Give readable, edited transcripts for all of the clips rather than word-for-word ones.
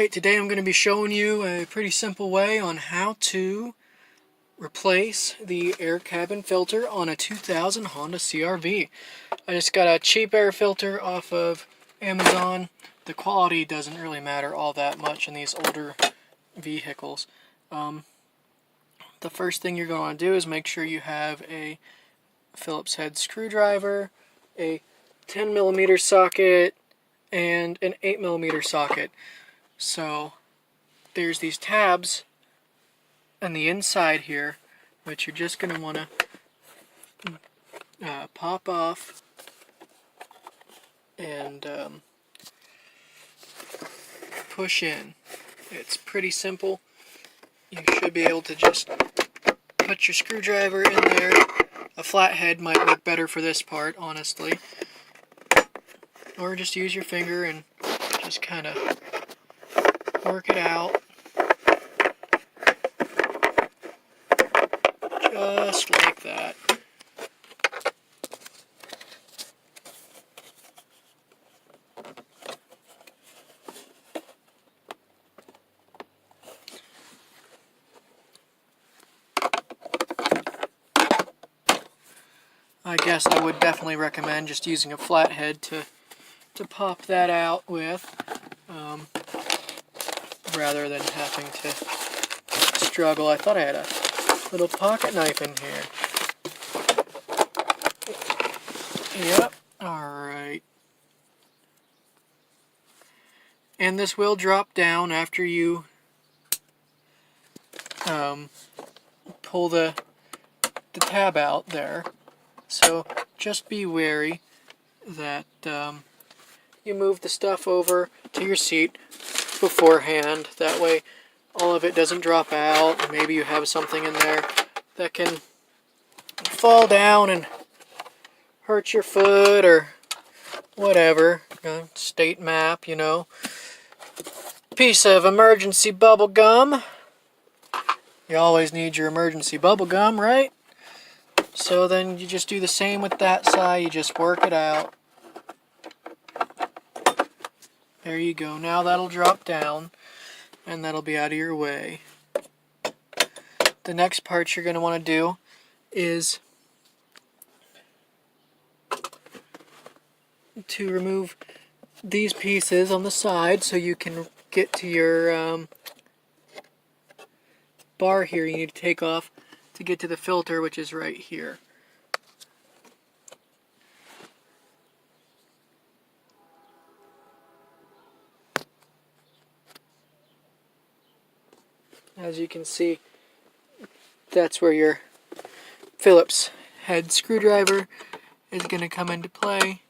Alright, today I'm going to be showing you a pretty simple way on how to replace the air cabin filter on a 2000 Honda CR-V. I just got a cheap air filter off of Amazon. The quality doesn't really matter all that much in these older vehicles. The first thing you're going to do is make sure you have a Phillips head screwdriver, a 10mm socket, and an 8mm socket. So there's these tabs on the inside here, which you're just going to want to pop off and push in. It's pretty simple. You should be able to just put your screwdriver in there. A flathead might work better for this part, honestly. Or just use your finger and just kind of work it out. Just like that. I guess I would definitely recommend just using a flathead to pop that out with, rather than having to struggle. I thought I had a little pocket knife in here. Yep, alright. And this will drop down after you pull the tab out there. So just be wary that you move the stuff over to your seat beforehand. That way all of it doesn't drop out. Maybe you have something in there that can fall down and hurt your foot or whatever. State map, you know. Piece of emergency bubble gum. You always need your emergency bubble gum, right? So then you just do the same with that side. You just work it out. There you go. Now that'll drop down and that'll be out of your way. The next part you're going to want to do is to remove these pieces on the side so you can get to your bar here. You need to take off to get to the filter, which is right here. As you can see, that's where your Phillips head screwdriver is going to come into play.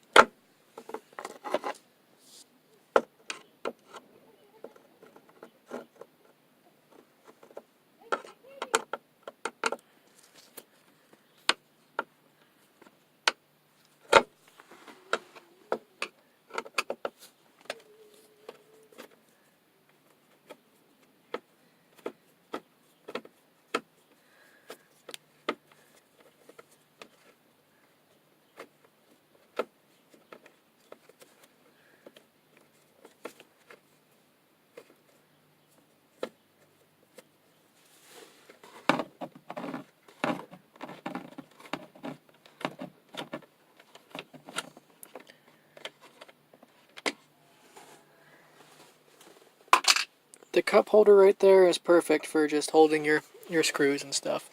The cup holder right there is perfect for just holding your screws and stuff.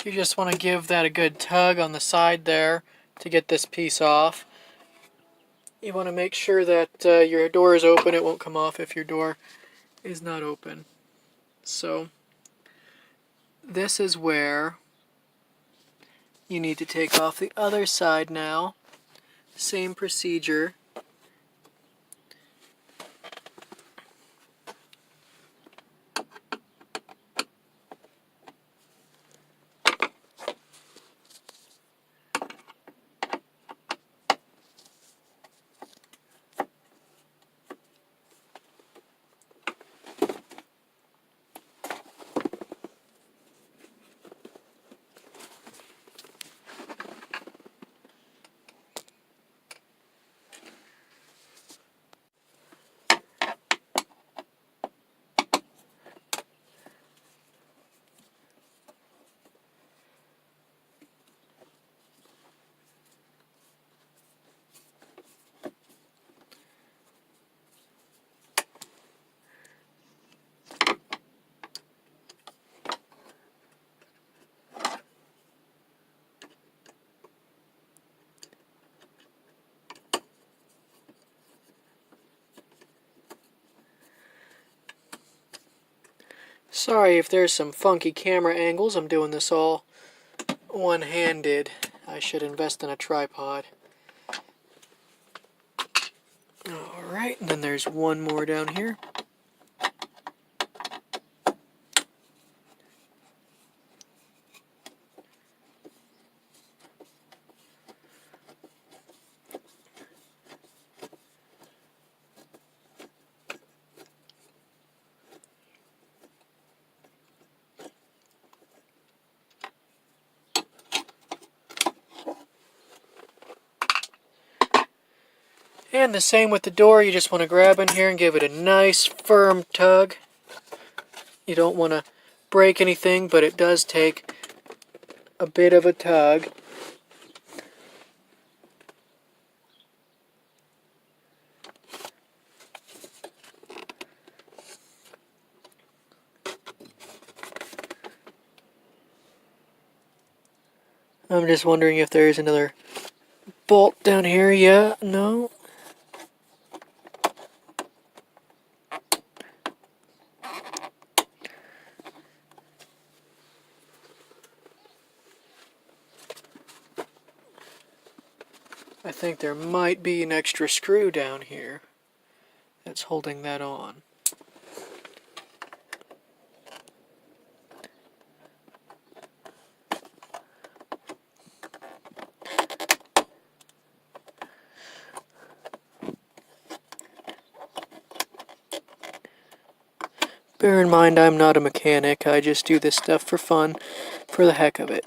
You just want to give that a good tug on the side there to get this piece off. You want to make sure that your door is open. It won't come off if your door is not open. So this is where you need to take off the other side now. Same procedure. Sorry if there's some funky camera angles. I'm doing this all one-handed. I should invest in a tripod. Alright, and then there's one more down here. And the same with the door. You just want to grab in here and give it a nice firm tug. You don't want to break anything, but it does take a bit of a tug. I'm just wondering if there's another bolt down here. Yeah, no. I think there might be an extra screw down here that's holding that on. Bear in mind, I'm not a mechanic. I just do this stuff for fun, for the heck of it.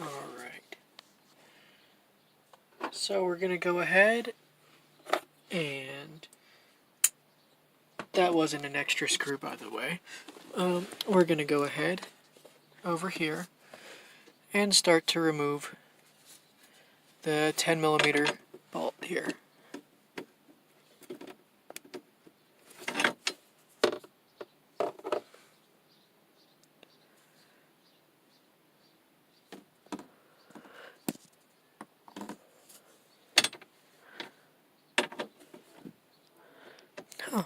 Alright. So we're going to go ahead and... That wasn't an extra screw, by the way. We're going to go ahead over here and start to remove the 10mm bolt here. Huh.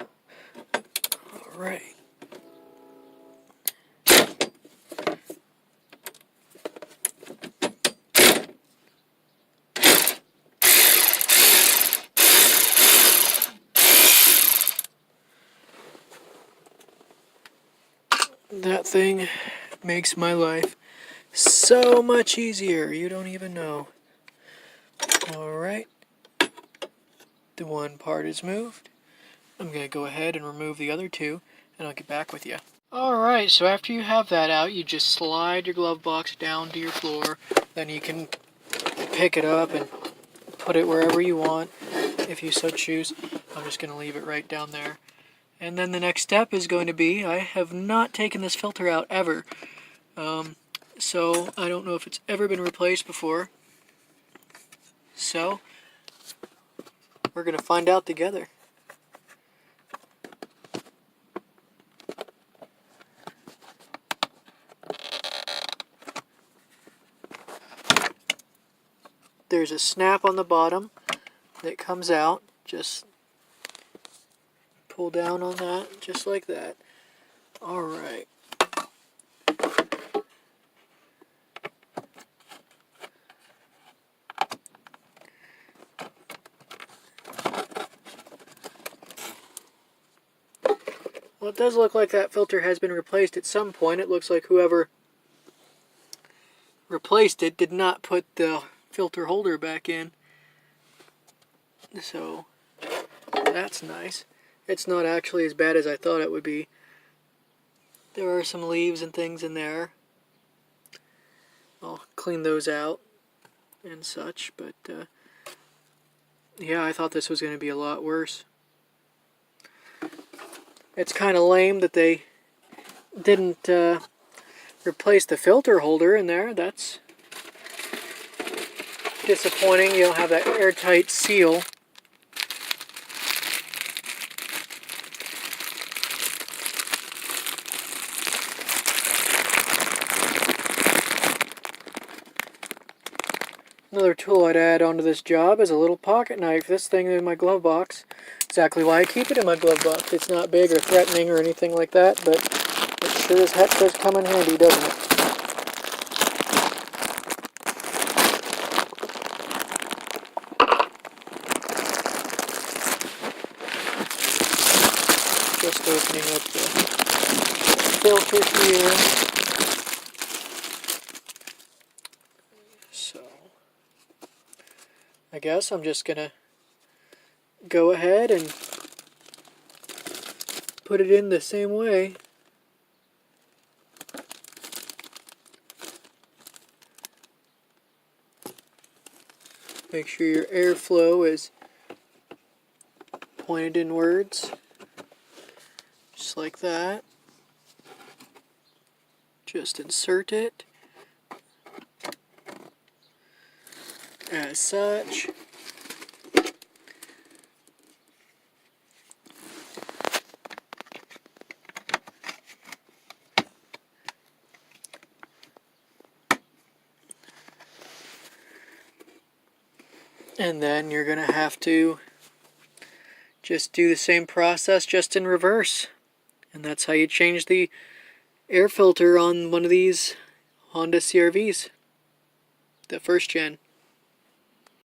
All right. That thing makes my life so much easier. You don't even know. Alright. The one part is moved. I'm going to go ahead and remove the other two, and I'll get back with you. Alright, so after you have that out, you just slide your glove box down to your floor. Then you can pick it up and put it wherever you want, if you so choose. I'm just going to leave it right down there. And then the next step is going to be, I have not taken this filter out ever. So I don't know if it's ever been replaced before. So we're going to find out together. There's a snap on the bottom that comes out. Just pull down on that, just like that. Alright. Well, it does look like that filter has been replaced at some point. It looks like whoever replaced it did not put the filter holder back in. So, that's nice. It's not actually as bad as I thought it would be. There are some leaves and things in there. I'll clean those out and such, but yeah, I thought this was going to be a lot worse. It's kind of lame that they didn't replace the filter holder in there. That's disappointing. You don't have that airtight seal. Another tool I'd add onto this job is a little pocket knife. This thing in my glove box. Exactly why I keep it in my glove box. It's not big or threatening or anything like that, but it sure as heck does come in handy, doesn't it? Just opening up the filter here. So, I guess I'm just gonna go ahead and put it in the same way. Make sure your airflow is pointed inwards, just like that. Just insert it as such. And then you're going to have to just do the same process, just in reverse. And that's how you change the air filter on one of these Honda CR-Vs, the first gen.